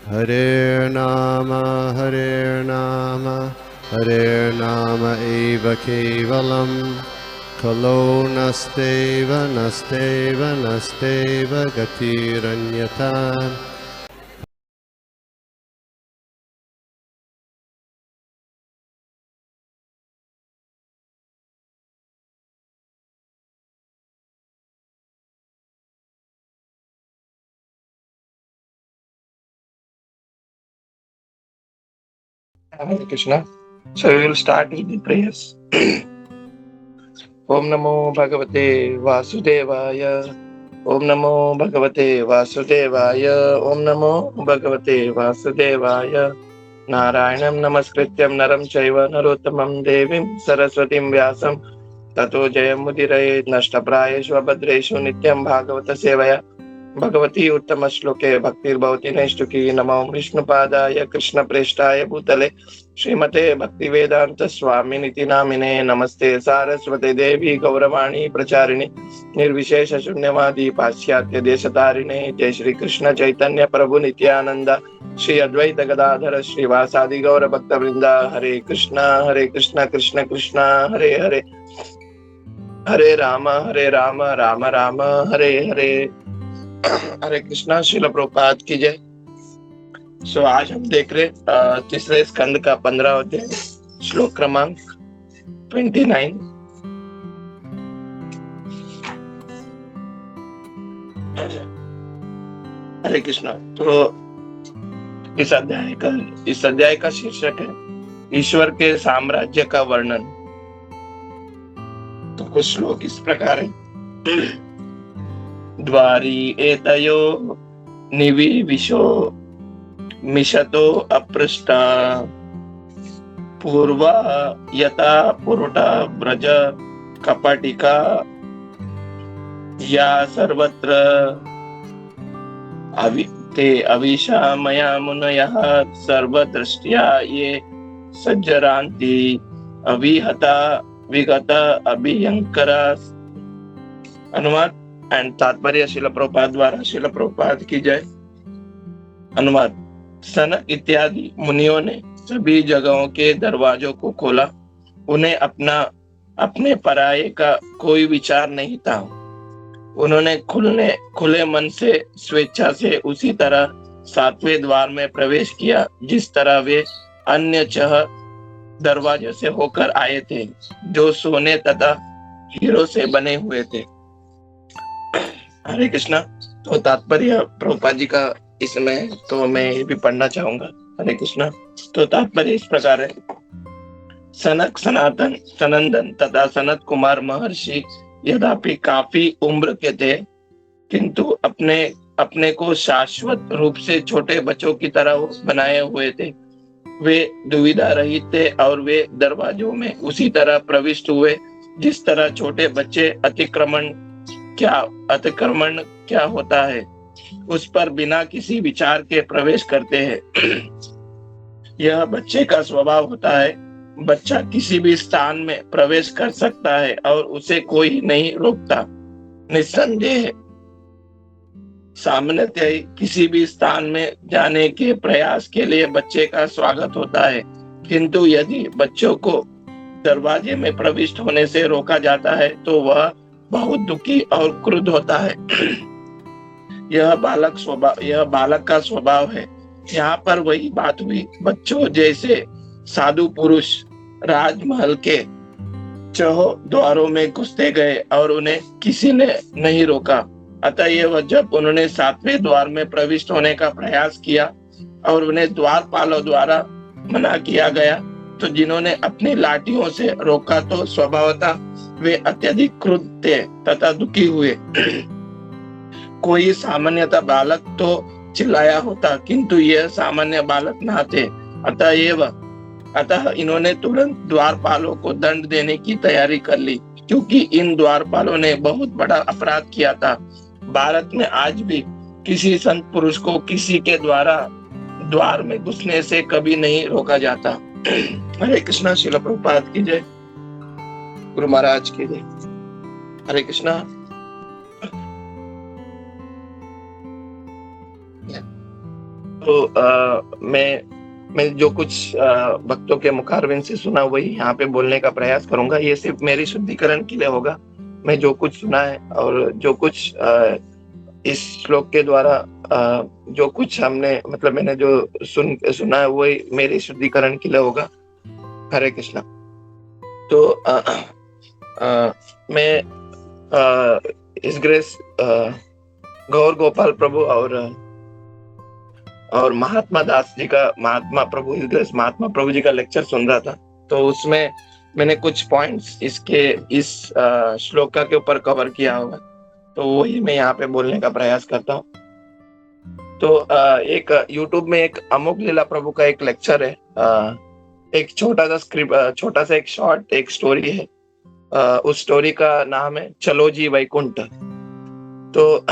Hare Nama eva kevalam kalo nasteva nasteva nasteva gatiranyata. Hare Krishna. So we will start with the prayers. Om Namo Bhagavate Vasudevaya. Om Namo Bhagavate Vasudevaya. Om Namo Bhagavate Vasudevaya. Narayanam Namaskrityam Naram Chaiva Narottamam Devim Saraswatim Vyasam Tato Jayamudiraye Nashtaprayeshu Abhadreshu Nityam Bhagavata Sevaya Bhagwati उत्तम श्लोके भक्तिर्भवती नैष्टुकी नमो विष्णुपादाय कृष्ण प्रेष्ठाय भूतले श्रीमते भक्ति वेदांत स्वामिनिति नामिने नमस्ते सारस्वते देवी गौरवाणी प्रचारिणे निर्विशेष शून्यवादी पाश्चात्य देशतारिणे जय श्री कृष्ण चैतन्य प्रभु नित्यानंद श्री अद्वैत गदाधर श्रीवासादि गौर भक्त वृंदा हरे कृष्ण कृष्ण कृष्ण हरे हरे हरे राम राम राम हरे हरे हरे कृष्णा। श्रील प्रभुपाद की जय। सो आज हम देख रहे तीसरे स्कंद का 15 अध्याय श्लोक क्रमांक 29। हरे कृष्णा। तो इस अध्याय का शीर्षक है ईश्वर के साम्राज्य का वर्णन। तो कुछ श्लोक इस प्रकार है। द्वारी एतयो निविविशो मिशतो अपृष्टा पूर्वा यथा पुरुटा ब्रज कपटिका या सर्वत्र ते अविशा मया मुनयः सर्वदृष्ट्या ये सज्जरान्ति अविहता विगत अभियंकरा। अनुवाद एंड तात्पर्य श्रील प्रभुपाद द्वारा। श्रील प्रभुपाद की जय। अनुवाद। सनक इत्यादि मुनियों ने सभी जगहों के दरवाजों को खोला। उन्हें अपने पराये का कोई विचार नहीं था। उन्होंने खुले मन से स्वेच्छा से उसी तरह 7वें द्वार में प्रवेश किया जिस तरह वे अन्य 6 दरवाजे से होकर आए थे जो सोने तथा हीरो से बने हुए थे। हरे कृष्णा। तो तात्पर्य प्रभुपाद जी का इसमें तो मैं ये भी पढ़ना चाहूंगा। हरे कृष्णा। तो तात्पर्य इस प्रकार है। सनक सनंदन तथा सनत कुमार महर्षि यद्यपि काफी उम्र के थे किंतु अपने को शाश्वत रूप से छोटे बच्चों की तरह बनाए हुए थे। वे दुविधा रहित थे और वे दरवाजों में उसी तरह प्रविष्ट हुए जिस तरह छोटे बच्चे अतिक्रमण क्या होता है उस पर बिना किसी विचार के प्रवेश करते हैं। यह बच्चे का स्वभाव होता है। बच्चा किसी भी स्थान में प्रवेश कर सकता है और उसे कोई नहीं रोकता। निस्संदेह सामान्यतः किसी भी स्थान में जाने के प्रयास के लिए बच्चे का स्वागत होता है किंतु यदि बच्चों को दरवाजे में प्रविष्ट होने से रोका जाता है तो वह बहुत दुखी और क्रुद्ध होता है। यह बालक का स्वभाव है। यहाँ पर वही बात हुई। बच्चों जैसे साधु पुरुष राजमहल के 6 द्वारों में घुसते गए और उन्हें किसी ने नहीं रोका। अतएव जब उन्होंने 7वें द्वार में प्रविष्ट होने का प्रयास किया और उन्हें द्वारपालों द्वारा मना किया गया तो जिन्होंने अपनी लाठियों से रोका तो स्वभावतः वे अत्यधिक क्रुद्ध थे तथा दुखी हुए। कोई सामान्यतः बालक तो चिल्लाया होता किंतु यह सामान्य बालक न थे। अतः इन्होंने तुरंत द्वारपालों को दंड देने की तैयारी कर ली क्योंकि इन द्वारपालों ने बहुत बड़ा अपराध किया था। भारत में आज भी किसी संत पुरुष को किसी के द्वारा द्वार में घुसने से कभी नहीं रोका जाता। हरे कृष्णा। श्रील प्रभुपाद की जय। गुरु महाराज की जय। हरे कृष्णा। तो मैं जो कुछ भक्तों के मुखारविंद से सुना वही यहाँ पे बोलने का प्रयास करूंगा। ये सिर्फ मेरी शुद्धिकरण के लिए होगा। मैं जो कुछ सुना है और जो कुछ इस श्लोक के द्वारा जो कुछ हमने मतलब मैंने जो सुना है वही मेरे शुद्धिकरण के लिए होगा। हरे कृष्णा। तो मैं इस ग्रेस गौर गोपाल प्रभु और महात्मा दास जी का महात्मा प्रभु जी का लेक्चर सुन रहा था। तो उसमें मैंने कुछ पॉइंट्स इस श्लोका के ऊपर कवर किया होगा, तो वही मैं यहाँ पे बोलने का प्रयास करता हूँ। तो एक YouTube में एक अमोघ लीला प्रभु का एक लेक्चर है। एक छोटा सा स्क्रिप्ट, छोटा सा एक शॉर्ट एक स्टोरी है। उस स्टोरी का नाम है चलो जी वैकुंठ। तो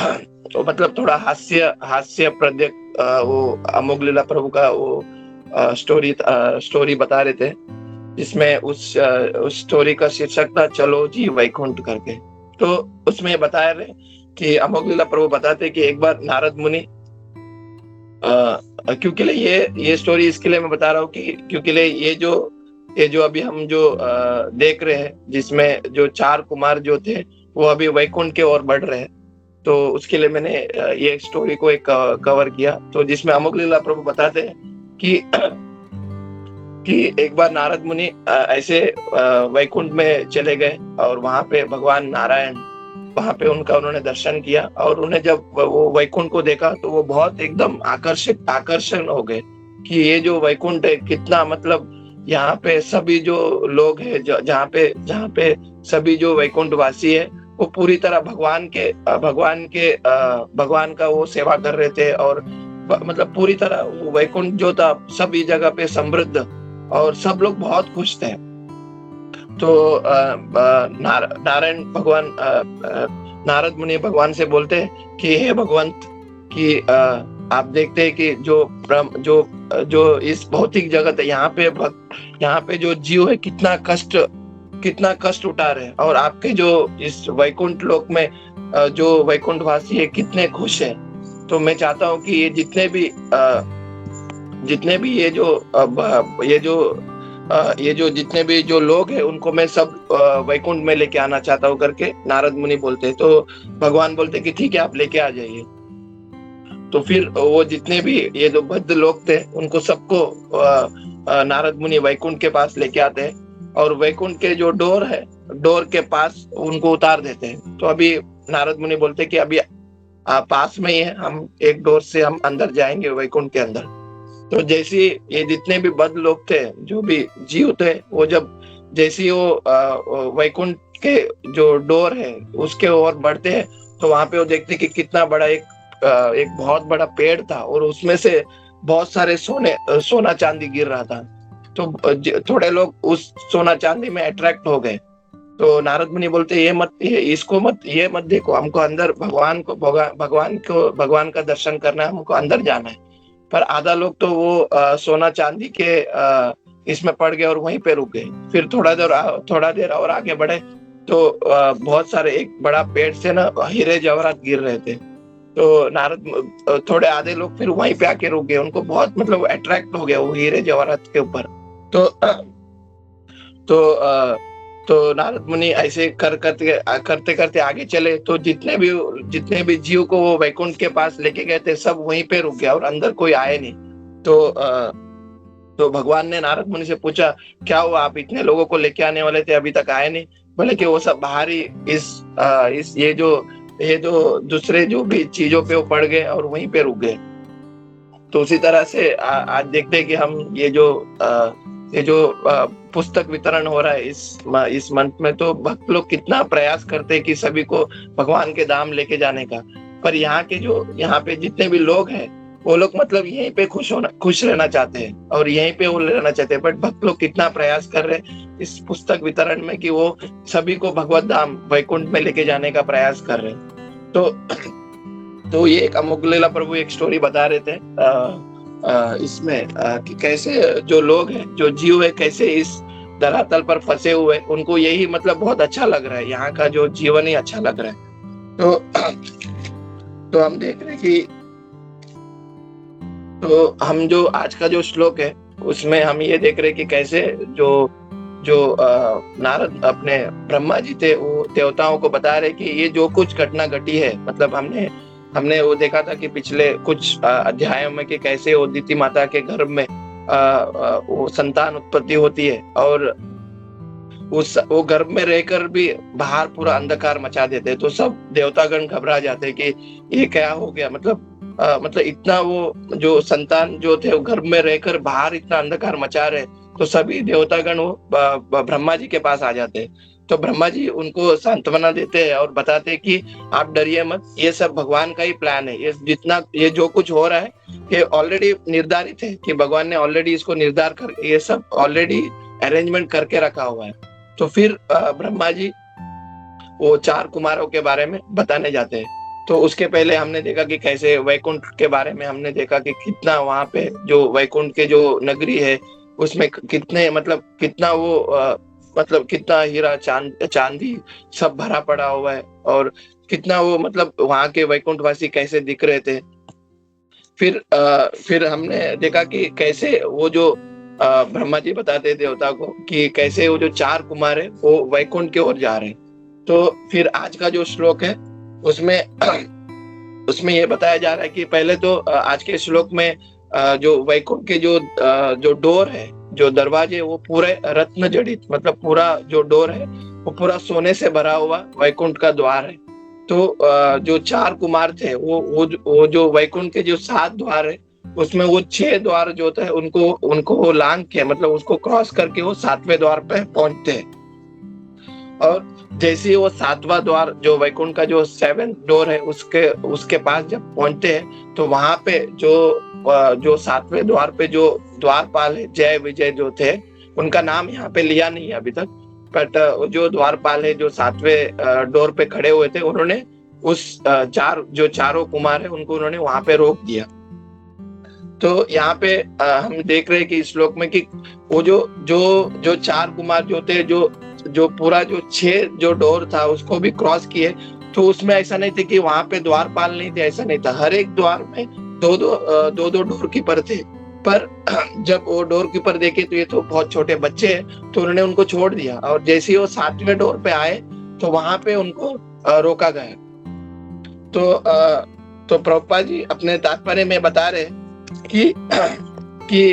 मतलब थोड़ा हास्य प्रद्य वो अमोघ लीला प्रभु का वो स्टोरी बता रहे थे, जिसमें उस स्टोरी का शीर्षक था चलो जी वैकुंठ करके। तो उसमें बताया रहे कि अमोघ लीला प्रभु बताते कि एक बार नारद मुनि क्योंकि ये स्टोरी इसके लिए मैं बता रहा हूँ कि क्योंकि ये जो अभी हम जो देख रहे हैं, जिसमें जो 4 कुमार जो थे वो अभी वैकुंठ की ओर बढ़ रहे हैं। तो उसके लिए मैंने ये स्टोरी को एक कवर किया। तो जिसमें अमोघ लीला प्रभु बताते हैं कि एक बार नारद मुनि ऐसे वैकुंठ में चले गए और वहां पे भगवान नारायण वहां पे उन्होंने दर्शन किया। और उन्हें जब वो वैकुंठ को देखा तो वो बहुत एकदम आकर्षण हो गए कि ये जो वैकुंठ है कितना मतलब यहाँ पे सभी जो लोग हैं जहाँ पे सभी जो वैकुंठ वासी है वो पूरी तरह भगवान का वो सेवा कर रहे थे। और मतलब पूरी तरह वो वैकुंठ जो था सभी जगह पे समृद्ध और सब लोग बहुत खुश थे। तो नारायण भगवान नारद मुनि भगवान से बोलते हैं कि हे भगवंत कि आप देखते हैं कि जो इस भौतिक जगत है यहाँ पे जो जीव है कितना कष्ट उठा रहे हैं, और आपके जो इस वैकुंठ लोक में जो वैकुंठ वासी है कितने खुश है। तो मैं चाहता हूँ कि ये जितने भी जितने भी जो लोग हैं उनको मैं सब वैकुंठ में लेके आना चाहता हूँ करके नारद मुनि बोलते हैं। तो भगवान बोलते कि ठीक है आप लेके आ जाइए। तो फिर वो जितने भी ये जो बद्ध लोग थे उनको सबको नारद मुनि वैकुंठ के पास लेके आते हैं और वैकुंठ के जो डोर के पास उनको उतार देते हैं। तो अभी नारद मुनि बोलते कि अभी पास में ही है, हम एक डोर से हम अंदर जाएंगे वैकुंठ के अंदर। तो जैसे ये जितने भी बद्ध लोग थे जो भी जीव थे वो जैसे वो वैकुंठ के जो डोर है उसके ओर बढ़ते हैं तो वहां पे वो देखते कि कितना बड़ा एक बहुत बड़ा पेड़ था और उसमें से बहुत सारे सोना चांदी गिर रहा था। तो थोड़े लोग उस सोना चांदी में अट्रैक्ट हो गए। तो नारद मुनि बोलते ये मत देखो, हमको अंदर भगवान का दर्शन करना है, हमको अंदर जाना है। पर आधा लोग तो वो सोना चांदी के इसमें पड़ गए और वहीं पे रुक गए। फिर थोड़ा देर और आगे बढ़े तो बहुत सारे एक बड़ा पेड़ से ना हीरे जवाहरात गिर रहे थे। तो थोड़े आधे लोग फिर वहीं पे आके रुक गए, उनको बहुत मतलब अट्रैक्ट हो गया वो हीरे जवाहरात के ऊपर। तो नारद मुनि ऐसे करते आगे चले। तो जितने भी जीव को वो वैकुंठ के पास लेके गए थे सब वहीं पे रुक गया और अंदर कोई आए नहीं। तो भगवान ने नारद मुनि से पूछा क्या हुआ, आप इतने लोगों को लेके आने वाले थे अभी तक आए नहीं? बोले कि वो सब बाहर ही ये जो दूसरे जो भी चीजों पे वो पड़ गए और वहीं पे रुक गए। तो उसी तरह से आज देखते हैं कि हम ये जो पुस्तक वितरण हो रहा है इस मंथ में, तो भक्त लोग कितना प्रयास करते हैं कि सभी को भगवान के धाम लेके जाने का। पर यहाँ पे जितने भी लोग हैं वो लोग मतलब यहीं पे खुश रहना चाहते हैं और यहीं पे वो रहना चाहते हैं। बट भक्त लोग कितना प्रयास कर रहे हैं इस पुस्तक वितरण में कि वो सभी को भगवत धाम वैकुंठ में लेके जाने का प्रयास कर रहे हैं। तो ये एक अमोघ लीला प्रभु एक स्टोरी बता रहे थे इसमें कि कैसे जो लोग हैं जो जीव है कैसे इस धरातल पर फंसे हुए, उनको यही मतलब बहुत अच्छा लग रहा है, यहाँ का जो जीवन ही अच्छा लग रहा है। तो हम देख रहे हैं तो हम जो आज का जो श्लोक है उसमें हम ये देख रहे हैं कि कैसे जो जो नारद अपने ब्रह्मा जी थे वो देवताओं को बता रहे कि ये जो कुछ घटना घटी है, मतलब हमने हमने वो देखा था कि पिछले कुछ अध्यायों में कि कैसे वो दिति माता के गर्भ में वो संतान उत्पत्ति होती है और उस वो गर्भ में रहकर भी बाहर पूरा अंधकार मचा देते हैं। तो सब देवतागण घबरा जाते हैं कि ये क्या हो गया, मतलब इतना वो जो संतान जो थे वो गर्भ में रहकर बाहर इतना अंधकार मचा रहे। तो सभी देवतागण वो ब्रह्मा जी के पास आ जाते हैं। तो ब्रह्मा जी उनको सांत्वना देते हैं और बताते हैं कि आप डरिए मत, ये सब भगवान का ही प्लान है। ये जो कुछ हो रहा है ये ऑलरेडी निर्धारित है कि भगवान ने ऑलरेडी इसको निर्धार कर ये सब ऑलरेडी अरेंजमेंट करके रखा हुआ है। तो फिर ब्रह्मा जी वो 4 कुमारों के बारे में बताने जाते हैं। तो उसके पहले हमने देखा कि कैसे वैकुंठ के बारे में हमने देखा कि कितना वहां पे जो वैकुंठ के जो नगरी है उसमें कितने कितना वो मतलब कितना हीरा चांदी सब भरा पड़ा हुआ है और कितना वो वहां के वैकुंठवासी कैसे दिख रहे थे। फिर हमने देखा कि कैसे वो जो ब्रह्मा जी बताते हैं देवता को कि कैसे वो जो 4 कुमार है वो वैकुंठ की ओर जा रहे हैं। तो फिर आज का जो श्लोक है उसमें ये बताया जा रहा है कि पहले तो आज के श्लोक में जो वैकुंठ के जो डोर है, जो दरवाजे, वो पूरे रत्न जड़ित, मतलब पूरा जो डोर है वो पूरा सोने से भरा हुआ वैकुंठ का द्वार है। तो जो 4 कुमार थे वो जो वैकुंठ के जो 7 द्वार है उसमें वो 6 द्वार जो थे उनको लांग के उसको क्रॉस करके वो 7वें द्वार पे पहुंचते हैं। और जैसे ही वो 7वां द्वार जो वैकुंठ का जो 7th डोर है उसके पास जब पहुंचते हैं तो वहां पे जो 7वें द्वार पे जो द्वारपाल है जय विजय जो थे, उनका नाम यहाँ पे लिया नहीं है अभी तक, बट जो द्वारपाल है जो 7वें डोर पे खड़े हुए थे उन्होंने उस चारों कुमार है उनको उन्होंने वहां पे रोक दिया। तो यहाँ पे हम देख रहे हैं कि इस श्लोक में कि वो जो 4 कुमार जो थे जो पूरा जो 6 जो डोर था उसको भी क्रॉस किए। तो उसमें ऐसा नहीं थे कि वहां पे द्वारपाल नहीं थे, ऐसा नहीं था। हर एक द्वार में दो डोर कीपर थे। पर जब वो डोर कीपर देखे तो ये तो बहुत छोटे बच्चे हैं, तो उन्होंने उनको छोड़ दिया और जैसे ही वो 7वें डोर पे आए तो वहां पे उनको रोका गया। तो प्रभुपाद जी अपने तात्पर्य में बता रहे कि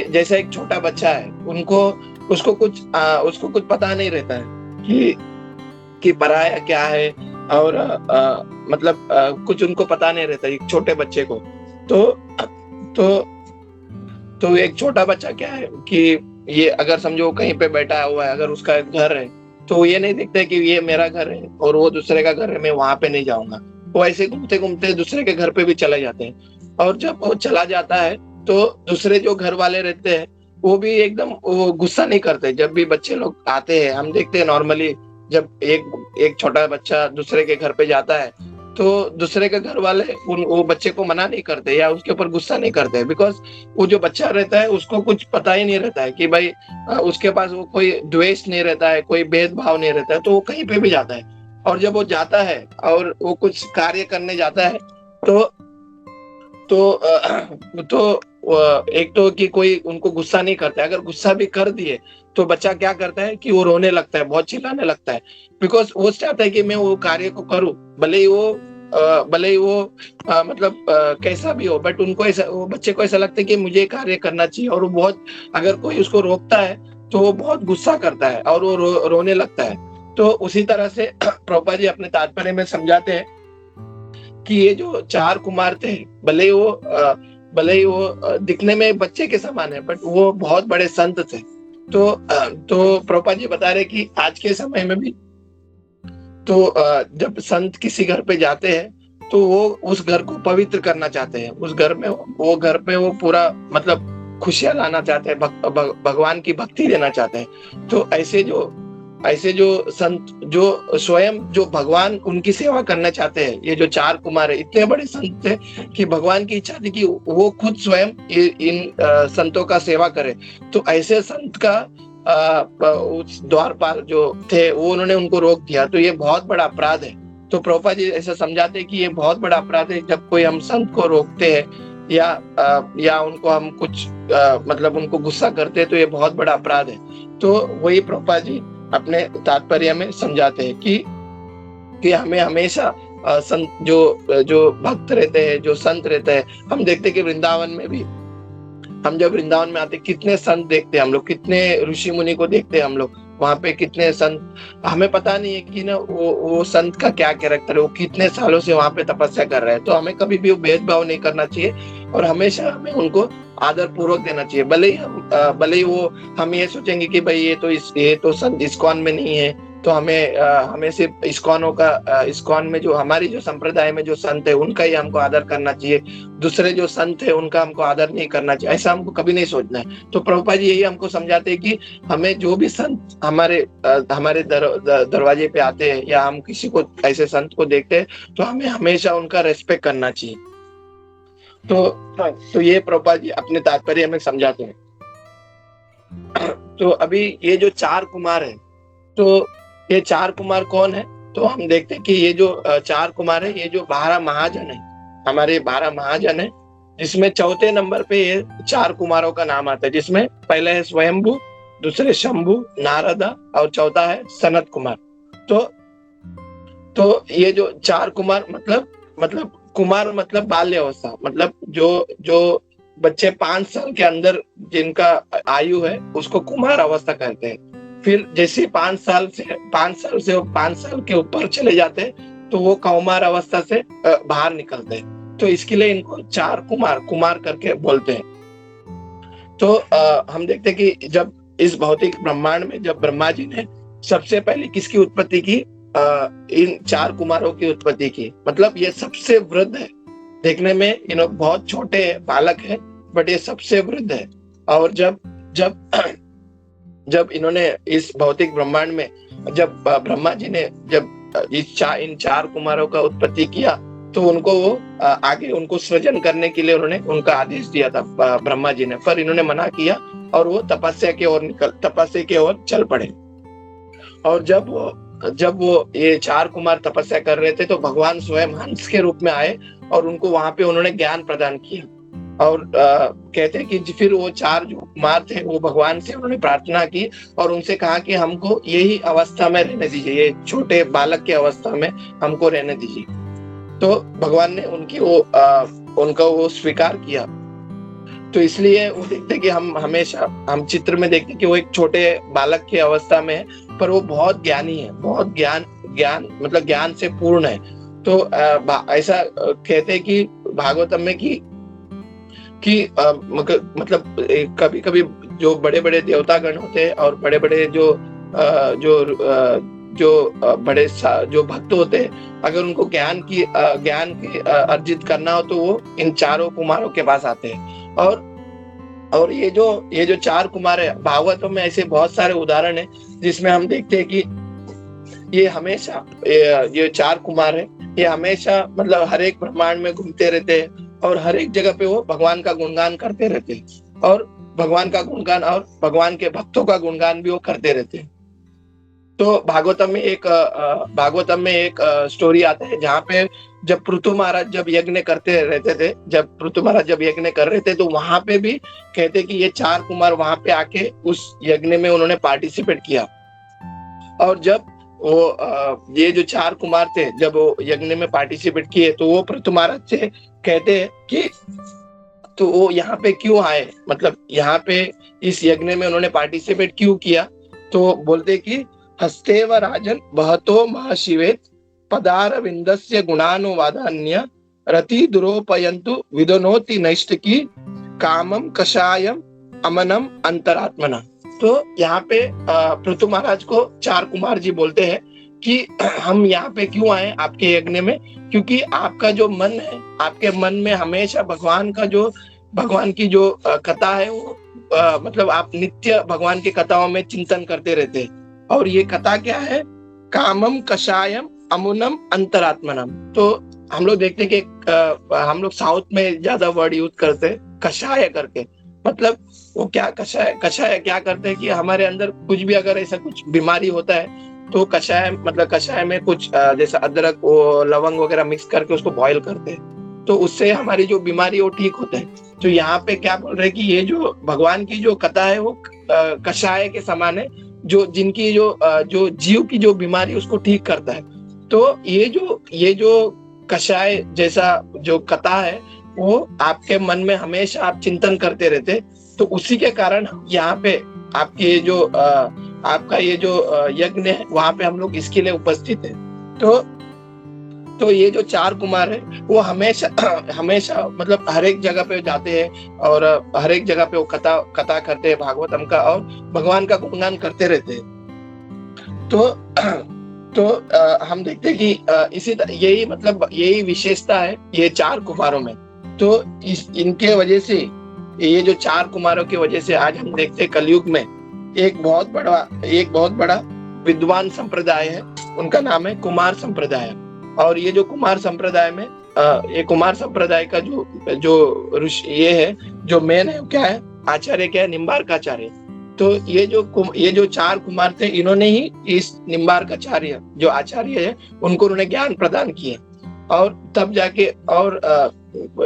जैसा एक छोटा बच्चा है, उसको कुछ पता नहीं रहता है कि पराया क्या है और कुछ उनको पता नहीं रहता एक छोटे बच्चे को। तो एक छोटा बच्चा क्या है कि ये अगर समझो कहीं पे बैठा हुआ है, अगर उसका घर है तो ये नहीं दिखता कि ये मेरा घर है और वो दूसरे का घर है, मैं वहां पे नहीं जाऊंगा। वो ऐसे घूमते घूमते दूसरे के घर पे भी चले जाते हैं और जब वो चला जाता है तो दूसरे जो घर वाले रहते हैं वो भी एकदम वो गुस्सा नहीं करते। जब भी बच्चे लोग आते हैं, हम देखते हैं नॉर्मली जब एक छोटा बच्चा दूसरे के घर पे जाता है तो दूसरे के घर वाले वो बच्चे को मना नहीं करते या उसके ऊपर गुस्सा नहीं करते, बिकॉज वो जो बच्चा रहता है उसको कुछ पता ही नहीं रहता है कि भाई उसके पास वो कोई द्वेष नहीं रहता है, कोई भेदभाव नहीं रहता है, तो वो कहीं पे भी जाता है। और जब वो जाता है और वो कुछ कार्य करने जाता है तो एक तो कि कोई उनको गुस्सा नहीं करता है। अगर गुस्सा भी कर दिए तो बच्चा क्या करता है कि वो रोने लगता है, बहुत चिल्लाने लगता है, बिकॉज वो चाहता है कि मैं वो कार्य को करूं, भले ही वो कैसा भी हो, बट वो बच्चे को ऐसा लगता है कि मुझे कार्य करना चाहिए। और वो बहुत, अगर कोई उसको रोकता है तो वो बहुत गुस्सा करता है और वो रोने लगता है। तो उसी तरह से प्रभुपाद जी अपने तात्पर्य में समझाते हैं कि ये जो 4 कुमार थे, भले ही वो दिखने में बच्चे के समान है, बट वो बहुत बड़े संत थे। तो प्रभुपाद जी बता रहे कि आज के समय में भी तो जब संत किसी घर पे जाते हैं तो वो उस घर को पवित्र करना चाहते हैं, उस घर पे वो पूरा खुशियां लाना चाहते हैं, भगवान की भक्ति देना चाहते हैं। तो ऐसे जो संत जो स्वयं जो भगवान उनकी सेवा करना चाहते हैं, ये जो 4 कुमार है इतने बड़े संत थे कि भगवान की इच्छा थी कि वो खुद स्वयं इन संतों का सेवा करे। तो ऐसे संत का उस द्वारपाल जो थे वो उन्होंने उनको रोक दिया, तो ये बहुत बड़ा अपराध है। तो प्रभुपाद जी ऐसा समझाते हैं कि ये बहुत बड़ा अपराध है जब कोई हम संत को रोकते हैं या उनको हम कुछ मतलब उनको गुस्सा करते हैं तो ये बहुत बड़ा अपराध है। तो वही प्रभुपाद जी अपने तात्पर्य में समझाते हैं कि हमें हमेशा संत जो भक्त रहते हैं, जो संत रहते हैं, हम देखते हैं कि वृंदावन में भी हम जब वृंदावन में आते कितने संत देखते हैं हम लोग, कितने ऋषि मुनि को देखते हैं हम लोग वहां पे, कितने संत। हमें पता नहीं है कि ना वो संत का क्या कैरेक्टर है, वो कितने सालों से वहां पे तपस्या कर रहे हैं। तो हमें कभी भी वो भेदभाव नहीं करना चाहिए और हमेशा हमें उनको आदर पूर्वक देना चाहिए। भले ही वो हम ये सोचेंगे कि भाई ये तो संत इस्कॉन में नहीं है, तो हमें सिर्फ इस्कॉन में जो हमारी जो संप्रदाय में जो संत है उनका ही हमको आदर करना चाहिए, दूसरे जो संत है उनका हमको आदर नहीं करना चाहिए, ऐसा हमको कभी नहीं सोचना है। तो प्रभुपाद जी यही हमको समझाते हैं कि हमें जो भी संत हमारे दरवाजे पे आते हैं या हम किसी को ऐसे संत को देखते हैं तो हमें हमेशा उनका रेस्पेक्ट करना चाहिए। तो ये प्रभुपाद जी अपने तात्पर्य में समझाते हैं। तो अभी ये जो 4 कुमार है, तो ये 4 कुमार कौन है? तो हम देखते हैं कि ये जो 4 कुमार है, ये जो 12 महाजन है, हमारे 12 महाजन है, जिसमें चौथे नंबर पे ये 4 कुमारों का नाम आता है, जिसमें पहले है स्वयंभू, दूसरे शंभू, नारदा और चौथा है सनत कुमार। तो ये जो 4 कुमार मतलब कुमार मतलब बाल्य अवस्था, मतलब जो बच्चे 5 साल के अंदर जिनका आयु है उसको कुमार अवस्था कहते हैं। फिर जैसे 5 साल से वो 5 साल के ऊपर चले जाते हैं तो वो कौमार अवस्था से बाहर निकलते हैं। तो इसके लिए इनको 4 कुमार करके बोलते हैं। तो हम देखते हैं कि जब इस भौतिक ब्रह्मांड में जब ब्रह्मा जी ने सबसे पहले किसकी उत्पत्ति की? इन 4 कुमारों की उत्पत्ति की। मतलब ये सबसे वृद्ध है, देखने में इन लोग बहुत छोटे बालक है, बट ये सबसे वृद्ध है। और जब इन्होंने इस भौतिक ब्रह्मांड में जब ब्रह्मा जी ने जब इन 4 कुमारों का उत्पत्ति किया तो उनको वो आगे उनको सृजन करने के लिए उन्होंने उनका आदेश दिया था ब्रह्मा जी ने, पर इन्होंने मना किया और वो तपस्या की ओर चल पड़े। और जब वो ये 4 कुमार तपस्या कर रहे थे तो भगवान स्वयं हंस के रूप में आए और उनको वहां पे उन्होंने ज्ञान प्रदान किया। और कहते हैं कि फिर वो 4 जो कुमार थे वो भगवान से उन्होंने प्रार्थना की और उनसे कहा कि हमको यही अवस्था में रहने दीजिए, ये छोटे बालक की अवस्था में हमको रहने दीजिए। तो भगवान ने उनका वो स्वीकार किया। तो इसलिए वो देखते कि हम चित्र में देखते कि वो एक छोटे बालक की अवस्था में है, पर वो बहुत ज्ञानी है, बहुत ज्ञान मतलब ज्ञान से पूर्ण है। तो ऐसा कहते हैं कि भागवतम में कि मतलब कभी कभी जो बड़े बड़े देवतागण होते हैं और बड़े बड़े जो भक्त होते हैं, अगर उनको ज्ञान की अर्जित करना हो तो वो इन 4 कुमारों के पास आते हैं। और ये जो 4 कुमार है, भागवतम में ऐसे बहुत सारे उदाहरण है जिसमें हम देखते हैं कि ये हमेशा ये 4 कुमार है, ये हमेशा मतलब हर एक ब्रह्मांड में घूमते रहते हैं और हर एक जगह पे वो भगवान का गुणगान करते रहते हैं और भगवान का गुणगान और भगवान के भक्तों का गुणगान भी वो करते रहते हैं। तो भागवतम में एक स्टोरी आता है जहाँ पे जब पृथु महाराज जब यज्ञ करते रहते थे, जब पृथु महाराज जब यज्ञ कर रहे थे तो वहां पे भी कहते कि ये 4 कुमार वहां पे आके उस यज्ञ में उन्होंने पार्टिसिपेट किया। और जब वो ये जो 4 कुमार थे जब वो यज्ञ में पार्टिसिपेट किए तो वो पृथु महाराज से कहते हैं कि तो वो यहाँ पे क्यों आए, मतलब यहाँ पे इस यज्ञ में उन्होंने पार्टिसिपेट क्यों किया? तो बोलते कि हस्तेव राजन बहतो महाशिवेत पदार विंदस्य गुणानुवादान्य रति दुरोपयंतु विदनोति नैष्टिकी कामम कषायम अमनम अंतरात्मना। तो यहाँ पे पृथु महाराज को 4 कुमार जी बोलते हैं कि हम यहाँ पे क्यों आए आपके यज्ञ में, क्योंकि आपका जो मन है, आपके मन में हमेशा भगवान की जो कथा है वो मतलब आप नित्य भगवान की कथाओं में चिंतन करते रहते हैं। और ये कथा क्या है? कामम कषायम अमुनम अंतरात्मनम। तो हम लोग देखते हैं कि हम लोग साउथ में ज्यादा वर्ड यूज करते हैं कषाय करके, मतलब वो क्या कषाय क्या करते हैं कि हमारे अंदर कुछ भी अगर ऐसा कुछ बीमारी होता है तो कषाय में कुछ जैसे अदरक लवंग वगैरह मिक्स करके उसको बॉईल करते हैं तो उससे हमारी जो बीमारी वो ठीक होता है। तो यहाँ पे क्या बोल रहे हैं कि ये जो भगवान की जो कथा है वो कषाय के समान है, जो जिनकी जो जीव की जो बीमारी उसको ठीक करता है। तो ये जो कषाय जैसा जो कथा है वो आपके मन में हमेशा आप चिंतन करते रहते, तो उसी के कारण यहाँ पे आपके आपका ये जो यज्ञ है वहां पे हम लोग इसके लिए उपस्थित है। तो ये जो 4 कुमार है वो हमेशा हमेशा मतलब हर एक जगह पे जाते हैं और हर एक जगह पे वो कथा करते हैं भागवतम का और भगवान का गुणगान करते रहते हैं। तो हम देखते हैं कि यही विशेषता है ये 4 कुमारों में। तो इनके वजह से ये जो 4 कुमारों की वजह से आज हम देखते हैं कलयुग में एक बहुत बड़ा विद्वान संप्रदाय है, उनका नाम है कुमार संप्रदाय। और ये जो कुमार संप्रदाय में ये कुमार संप्रदाय का जो ऋषि ये है जो मेन है क्या है, आचार्य क्या है, निम्बार्काचार्य। तो ये जो 4 कुमार थे इन्होंने ही इस निम्बार्काचार्य जो आचार्य है उनको उन्होंने ज्ञान प्रदान किए और तब जाके और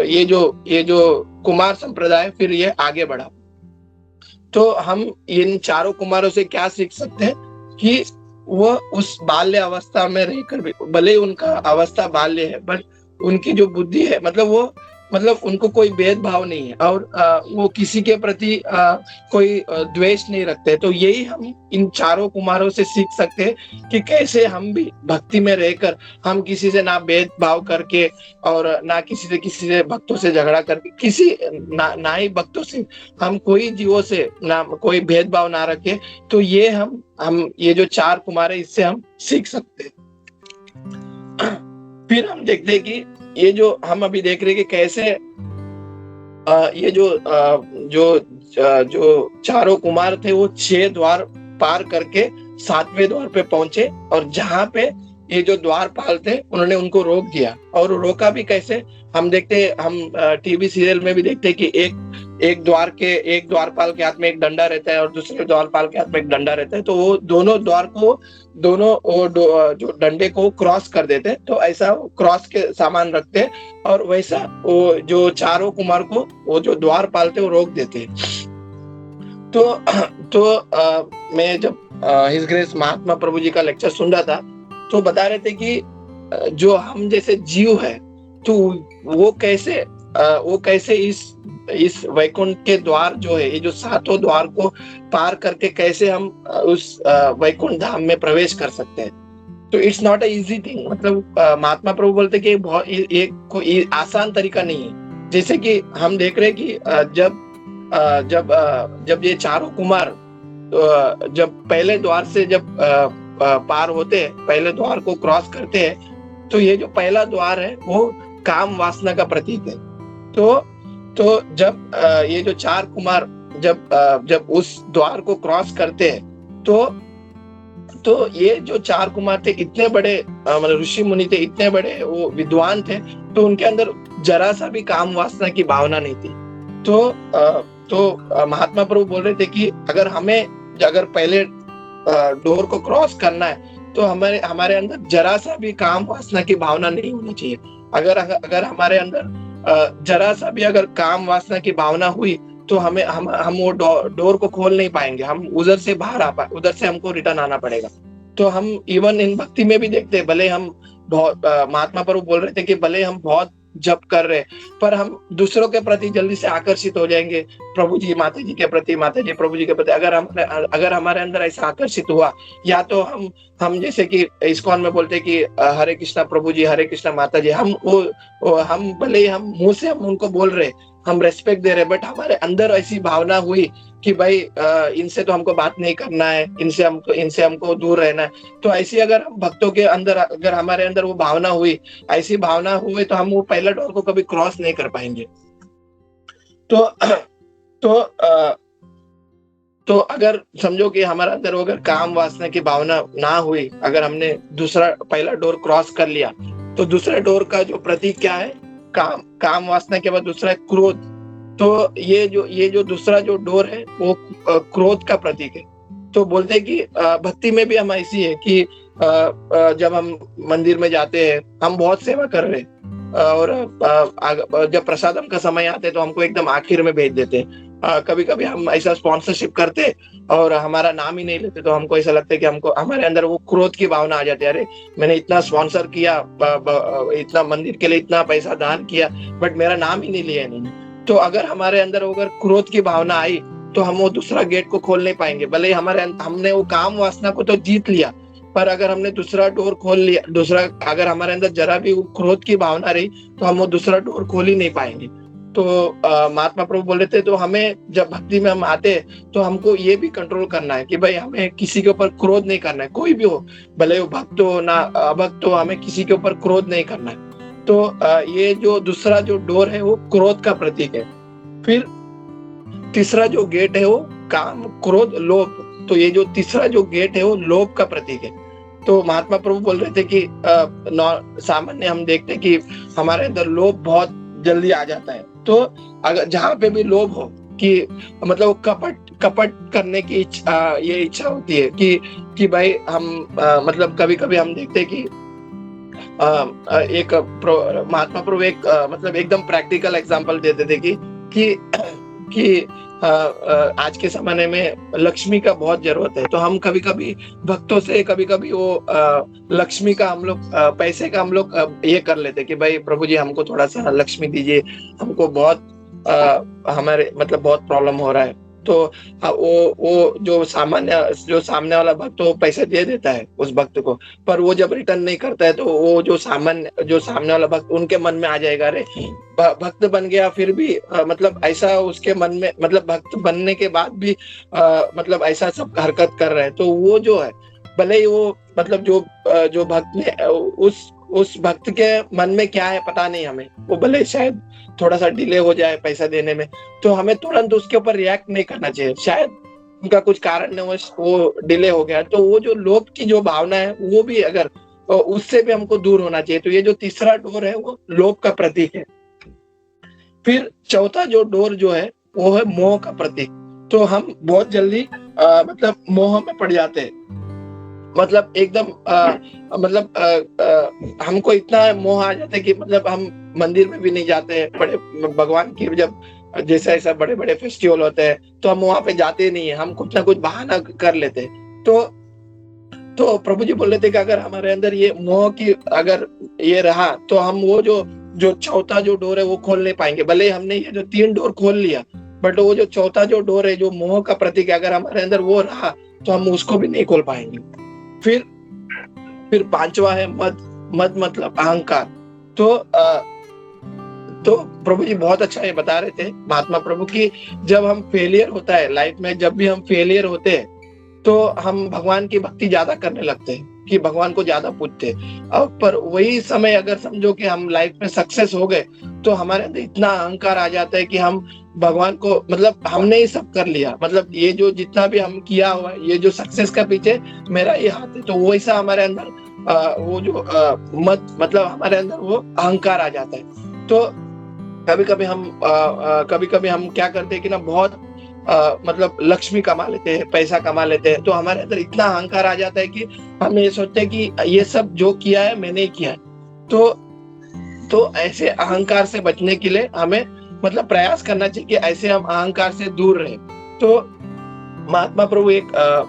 ये जो कुमार संप्रदाय फिर ये आगे बढ़ा। तो हम इन 4 कुमारों से क्या सीख सकते हैं कि वो उस बाल्य अवस्था में रहकर भी, भले उनका अवस्था बाल्य है बट उनकी जो बुद्धि है मतलब उनको कोई भेदभाव नहीं है और वो किसी के प्रति कोई द्वेष नहीं रखते। तो यही हम इन 4 कुमारों से सीख सकते हैं कि कैसे हम भी भक्ति में रहकर हम किसी से ना भेदभाव करके और ना किसी से भक्तों से झगड़ा करके ना ही भक्तों से हम कोई जीवों से ना कोई भेदभाव ना रखे। तो ये हम ये जो 4 कुमार है इससे हम सीख सकते हैं। फिर हम देखते हैं कि ये जो हम अभी देख रहे हैं कि कैसे ये जो 4 कुमार थे वो 6 द्वार पार करके 7वें द्वार पे पहुंचे और जहां पे ये जो द्वारपाल थे उन्होंने उनको रोक दिया। और रोका भी कैसे, हम देखते हम टीवी सीरियल में भी देखते हैं कि एक द्वारपाल के हाथ में एक डंडा रहता है और दूसरे द्वारपाल के हाथ में एक डंडा रहता है। तो वो दोनों जो डंडे को क्रॉस कर देते हैं, तो ऐसा क्रॉस के सामान रखते हैं और वैसा वो जो 4 कुमार को वो जो द्वारपाल थे वो रोक देते हैं। तो मैं जब हिज ग्रेस महात्मा प्रभु जी का लेक्चर सुन रहा था तो बता रहे थे कि जो हम जैसे जीव है तो वो कैसे इस वैकुंठ के द्वार जो है, ये जो 7 द्वार को पार करके कैसे हम उस वैकुंठ धाम में प्रवेश कर सकते हैं। तो it's not a easy thing, मतलब महात्मा प्रभु बोलते कि ये कोई आसान तरीका नहीं है। जैसे कि हम देख रहे हैं कि जब ये 4 कुमार जब पहले द्वार से जब पार होते हैं, पहले द्वार को क्रॉस करते हैं, तो ये जो पहला द्वार है वो काम वासना का प्रतीक है। तो जब ये जो 4 कुमार जब उस द्वार को क्रॉस करते हैं तो ये जो 4 कुमार थे इतने बड़े मतलब ऋषि मुनि थे, इतने बड़े वो विद्वान थे, तो उनके अंदर जरा सा भी काम वासना की भावना नहीं थी। तो महात्मा प्रभु बोल रहे थे कि अगर पहले डोर को क्रॉस करना है तो हमारे अंदर जरा सा भी काम वासना की भावना नहीं होनी चाहिए। अगर हमारे अंदर जरा सा भी अगर काम वासना की भावना हुई तो हम वो डोर को खोल नहीं पाएंगे, हम उधर से बाहर आ पाए, उधर से हमको रिटर्न आना पड़ेगा। तो हम इवन इन भक्ति में भी देखते हैं, भले हम बहुत महात्मा प्रभु बोल रहे थे कि भले हम बहुत जप कर रहे पर हम दूसरों के प्रति जल्दी से आकर्षित हो जाएंगे, प्रभु जी माता जी के प्रति, माता जी प्रभु जी के प्रति। अगर हमारे अंदर ऐसा आकर्षित हुआ, या तो हम जैसे कि इस्कॉन में बोलते कि हरे कृष्णा प्रभु जी, हरे कृष्णा माता जी, हम भले हम मुंह से हम उनको बोल रहे, हम रेस्पेक्ट दे रहे, बट हमारे अंदर ऐसी भावना हुई कि भाई इनसे तो हमको बात नहीं करना है, इनसे हमको दूर रहना है। तो ऐसी अगर हम भक्तों के अंदर अगर हमारे अंदर वो भावना हुई, ऐसी भावना हुई, तो हम वो पहला डोर को कभी क्रॉस नहीं कर पाएंगे। तो अगर समझो कि हमारे अंदर अगर काम वासना की भावना ना हुई, अगर हमने पहला डोर क्रॉस कर लिया, तो दूसरे डोर का जो प्रतीक क्या है, काम वासना के बाद दूसरा है क्रोध। तो ये जो दूसरा जो डोर है वो क्रोध का प्रतीक है। तो बोलते हैं कि भक्ति में भी हम ऐसी है कि जब हम मंदिर में जाते हैं, हम बहुत सेवा कर रहे हैं, और जब प्रसादम का समय आते तो हमको एकदम आखिर में भेज देते। कभी कभी हम ऐसा स्पॉन्सरशिप करते और हमारा नाम ही नहीं लेते, तो हमको ऐसा लगता है कि हमको हमारे अंदर वो क्रोध की भावना आ जाती है, अरे मैंने इतना स्पॉन्सर किया, इतना मंदिर के लिए इतना पैसा दान किया, बट मेरा नाम ही नहीं लिया इन्होंने। तो अगर हमारे अंदर अगर क्रोध की भावना आई तो हम वो दूसरा गेट को खोल नहीं पाएंगे। भले ही हमने वो काम वासना को तो जीत लिया, पर अगर हमने दूसरा डोर खोल लिया, अगर हमारे अंदर जरा भी क्रोध की भावना रही तो हम वो दूसरा डोर खोल ही नहीं पाएंगे। तो महात्मा प्रभु बोल रहे थे, तो हमें जब भक्ति में हम आते हैं तो हमको ये भी कंट्रोल करना है कि भाई हमें किसी के ऊपर क्रोध नहीं करना है, कोई भी हो, भले वो भक्त हो ना अभक्त हो, हमें किसी के ऊपर क्रोध नहीं करना है। तो ये जो दूसरा जो डोर है वो क्रोध का प्रतीक है। फिर तीसरा जो गेट है वो काम, क्रोध, लोभ। तो ये जो तीसरा जो गेट है वो लोभ का प्रतीक है। तो महात्मा प्रभु बोल रहे थे कि सामान्य हम देखते हैं कि हमारे अंदर लोभ बहुत जल्दी आ जाता है। तो अगर जहां पे भी लोभ हो कि मतलब कपट करने की ये इच्छा होती है कि भाई हम मतलब कभी कभी हम देखते हैं कि एक महात्मा प्रभु एक मतलब एकदम प्रैक्टिकल एग्जांपल देते थे कि आज के जमाने में लक्ष्मी का बहुत जरूरत है। तो हम कभी कभी भक्तों से कभी कभी वो लक्ष्मी का हम लोग पैसे का हम लोग ये कर लेते कि भाई प्रभु जी हमको थोड़ा सा लक्ष्मी दीजिए, हमको बहुत हमारे मतलब बहुत प्रॉब्लम हो रहा है। तो वो जो सामने वाला भक्त वो पैसे दे देता है उस भक्त को, पर वो जब रिटर्न नहीं करता है तो वो जो सामने वाला भक्त उनके मन में आ जाएगा, अरे भक्त बन गया फिर भी मतलब ऐसा उसके मन में, मतलब भक्त बनने के बाद भी मतलब ऐसा सब हरकत कर रहे हैं। तो वो जो है भले ही वो मतलब जो भक्त ने उस भक्त के मन में क्या है पता नहीं हमें, वो भले शायद थोड़ा सा डिले हो जाए पैसा देने में, तो हमें तुरंत उसके ऊपर रिएक्ट नहीं करना चाहिए। शायद उनका कुछ कारण नहीं, वो डिले हो गया, तो वो जो लोभ की जो भावना है वो भी अगर उससे भी हमको दूर होना चाहिए। तो ये जो तीसरा डोर है वो लोभ का प्रतीक है। फिर चौथा जो डोर जो है वो है मोह का प्रतीक। तो हम बहुत जल्दी मतलब मोह में पड़ जाते हैं, मतलब एकदम हमको इतना मोह आ जाता है कि मतलब हम मंदिर में भी नहीं जाते हैं। बड़े भगवान की जब जैसे ऐसा बड़े बड़े फेस्टिवल होते हैं तो हम वहां पे जाते नहीं है, हम कुछ ना कुछ बहाना कर लेते हैं। तो प्रभु जी बोल रहे थे कि अगर हमारे अंदर ये मोह की अगर ये रहा तो हम वो जो चौथा जो डोर है वो खोल नहीं पाएंगे। भले हमने ये जो 3 डोर खोल लिया, बट वो जो चौथा जो डोर है जो मोह का प्रतीक है, अगर हमारे अंदर वो रहा तो हम उसको भी नहीं खोल पाएंगे। फिर पांचवा है मद मतलब अहंकार। तो प्रभु जी बहुत अच्छा ये बता रहे थे महात्मा प्रभु की जब हम फेलियर होता है लाइफ में, जब भी हम फेलियर होते हैं तो हम भगवान की भक्ति ज्यादा करने लगते हैं कि भगवान को ज्यादा पूजते हैं। अब पर वही समय अगर समझो कि हम लाइफ में सक्सेस हो गए तो हमारे अंदर इतना अहंकार आ जाता है कि हम भगवान को मतलब हमने ही सब कर लिया, मतलब ये जो जितना भी हम किया हुआ है, ये जो सक्सेस का पीछे मेरा ये हाथ है। तो वैसा हमारे अंदर वो जो मतलब हमारे अंदर वो अहंकार आ जाता है। तो कभी कभी हम क्या करते हैं कि ना बहुत मतलब लक्ष्मी कमा लेते हैं, पैसा कमा लेते हैं, तो हमारे अंदर इतना अहंकार आ जाता है कि हम ये सोचते हैं कि ये सब जो किया है मैंने ही किया है। तो ऐसे अहंकार से बचने के लिए हमें मतलब प्रयास करना चाहिए कि ऐसे हम अहंकार से दूर रहे। तो महात्मा प्रभु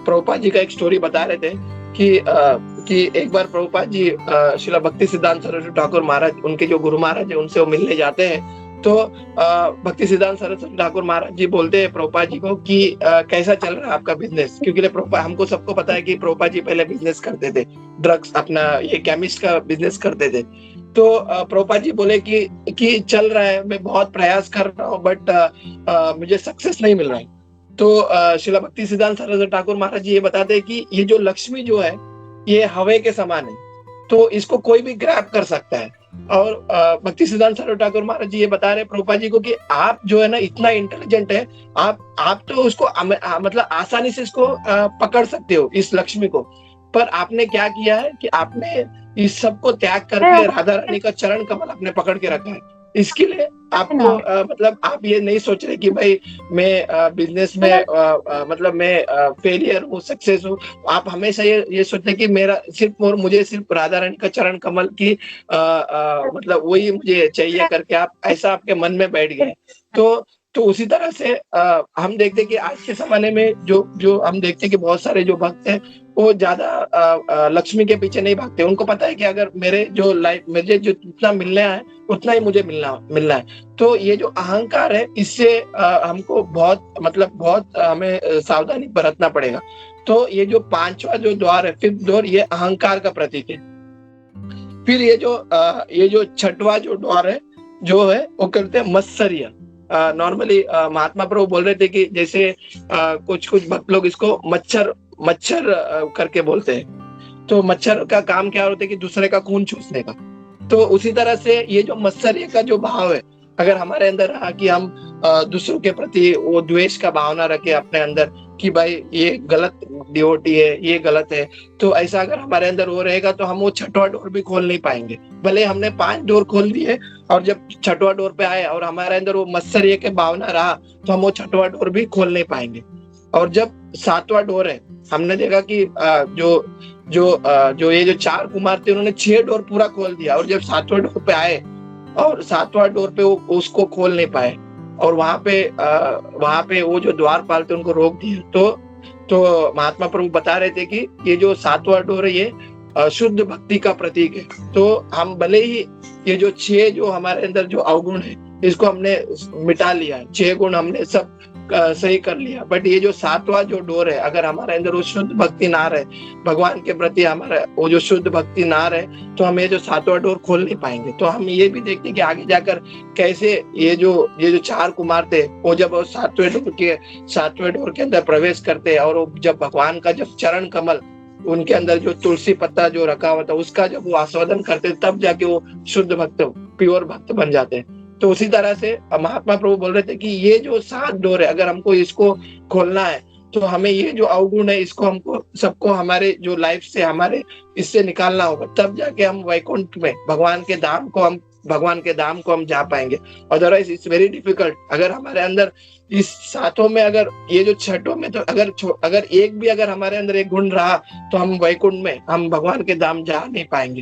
प्रभुपाद जी का एक स्टोरी बता रहे थे कि एक बार प्रभुपाद जी श्रील भक्ति सिद्धांत सरस्वती ठाकुर महाराज, उनके जो गुरु महाराज है, उनसे वो मिलने जाते हैं। तो भक्ति सिद्धांत सरस्वती ठाकुर महाराज जी बोलते हैं प्रभुपाद जी को कि कैसा चल रहा है आपका बिजनेस, क्योंकि हमको सबको पता है कि प्रभुपाद जी पहले बिजनेस करते थे, ड्रग्स अपना ये केमिस्ट का बिजनेस करते थे। तो प्रभुपाद जी बोले कि चल रहा है, मैं बहुत प्रयास कर रहा हूँ, बट मुझे सक्सेस नहीं मिल रहा है। तो श्रील भक्ति सिद्धांत सरस्वती ठाकुर महाराज जी ये बताते हैं कि ये जो लक्ष्मी जो है ये हवा के समान है, तो इसको कोई भी ग्रैब कर सकता है। और भक्ति सिद्धांत सरस्वती ठाकुर महाराज जी ये बता रहे प्रभुपाद जी को कि आप जो है ना इतना इंटेलिजेंट है, आप तो उसको मतलब आसानी से इसको पकड़ सकते हो इस लक्ष्मी को, पर आपने क्या किया है कि आपने इस सब को त्याग करके राधा रानी का चरण कमल आपने पकड़ के रखा है। इसके लिए आपको मतलब आप ये नहीं सोच रहे कि भाई मैं बिजनेस में मतलब मैं फेलियर हूँ, सक्सेस हूँ। आप हमेशा ये सोचते हैं कि मेरा सिर्फ और मुझे सिर्फ राधा रानी का चरण कमल की मतलब वही मुझे चाहिए करके आप ऐसा आपके मन में बैठ गए। तो उसी तरह से हम देखते हैं कि आज के ज़माने में जो हम देखते हैं कि बहुत सारे जो भक्त हैं, वो ज़्यादा लक्ष्मी के पीछे नहीं भागते। उनको पता है कि अगर मेरे जो लाइफ मुझे जो जितना मिलना है, उतना ही मुझे मिलना है। तो ये जो अहंकार है, इससे हमको बहुत मतलब बहुत हमें सावधानी बरतना पड़ेगा। तो ये जो 5वां जो द्वार है, 5th डोर, ये अहंकार का प्रतीक है। फिर ये जो 6वां जो द्वार है, जो है वो कहते हैं मत्सर्य। नॉर्मली महात्मा प्रभु बोल रहे थे कि जैसे कुछ भक्त लोग इसको मच्छर मच्छर करके बोलते हैं। तो मच्छर का काम क्या होता है कि दूसरे का खून चूसने का। तो उसी तरह से ये जो मत्सर्य का जो भाव है, अगर हमारे अंदर रहा कि हम दूसरों के प्रति वो द्वेष का भावना रखे अपने अंदर कि भाई ये गलत डिवोटी है, ये गलत है, तो ऐसा अगर हमारे अंदर वो रहेगा तो हम वो 6वां डोर भी खोल नहीं पाएंगे। भले हमने 5 डोर खोल दिए और जब 6वां डोर पे आए और हमारे अंदर वो मत्सर्य के भावना रहा, तो हम वो 6वां डोर भी खोल नहीं पाएंगे। और जब 7वां डोर है, हमने देखा कि जो ये जो 4 कुमार थे, उन्होंने 6 डोर पूरा खोल दिया और जब 7वां डोर पे आए और 7वां डोर पे वो उसको खोल नहीं पाए और वहां पे वो जो द्वारपाल थे उनको रोक दिया। तो महात्मा प्रभु बता रहे थे कि ये जो 7वां डोर है, ये शुद्ध भक्ति का प्रतीक है। तो हम भले ही ये जो 6 जो हमारे अंदर जो अवगुण है, इसको हमने मिटा लिया, 6 गुण हमने सब सही कर लिया, बट ये जो 7वां जो डोर है, अगर हमारे अंदर वो शुद्ध भक्ति ना रहे, भगवान के प्रति हमारा वो जो शुद्ध भक्ति ना रहे, तो हम ये जो 7वां डोर खोल नहीं पाएंगे। तो हम ये भी देखते हैं कि आगे जाकर कैसे ये जो 4 कुमार थे, वो जब 7वें डोर के अंदर प्रवेश करते हैं और वो जब भगवान का जब चरण कमल, उनके अंदर जो तुलसी पत्ता जो रखा हुआ था, उसका जब वो आस्वादन करते, तब जाके वो शुद्ध भक्त, प्योर भक्त बन जाते हैं। तो उसी तरह से महात्मा प्रभु बोल रहे थे कि ये जो 7 डोर है, अगर हमको इसको खोलना है, तो हमें ये जो अवगुण है, इसको हमको सबको हमारे जो लाइफ से हमारे इससे निकालना होगा, तब जाके हम वैकुंठ में भगवान के धाम को हम जा पाएंगे। Otherwise it's very difficult. अगर हमारे अंदर इस 7 में, अगर ये जो 6 में, तो अगर एक भी अगर हमारे अंदर एक गुण रहा, तो हम वैकुंठ में, हम भगवान के धाम जा नहीं पाएंगे।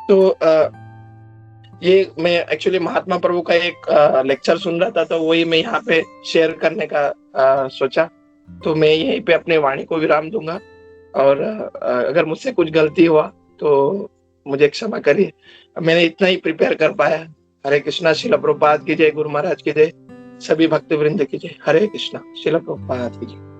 तो ये मैं एक्चुअली महात्मा प्रभु का एक लेक्चर सुन रहा था, तो वही मैं यहाँ पे शेयर करने का सोचा। तो मैं यहीं पे अपने वाणी को विराम दूंगा और अगर मुझसे कुछ गलती हुआ तो मुझे क्षमा करिए। मैंने इतना ही प्रिपेयर कर पाया। हरे कृष्णा। श्रील प्रभुपाद की जय। गुरु महाराज की जय। सभी भक्त वृंद की जय। हरे कृष्णा। श्रील प्रभुपाद की जय।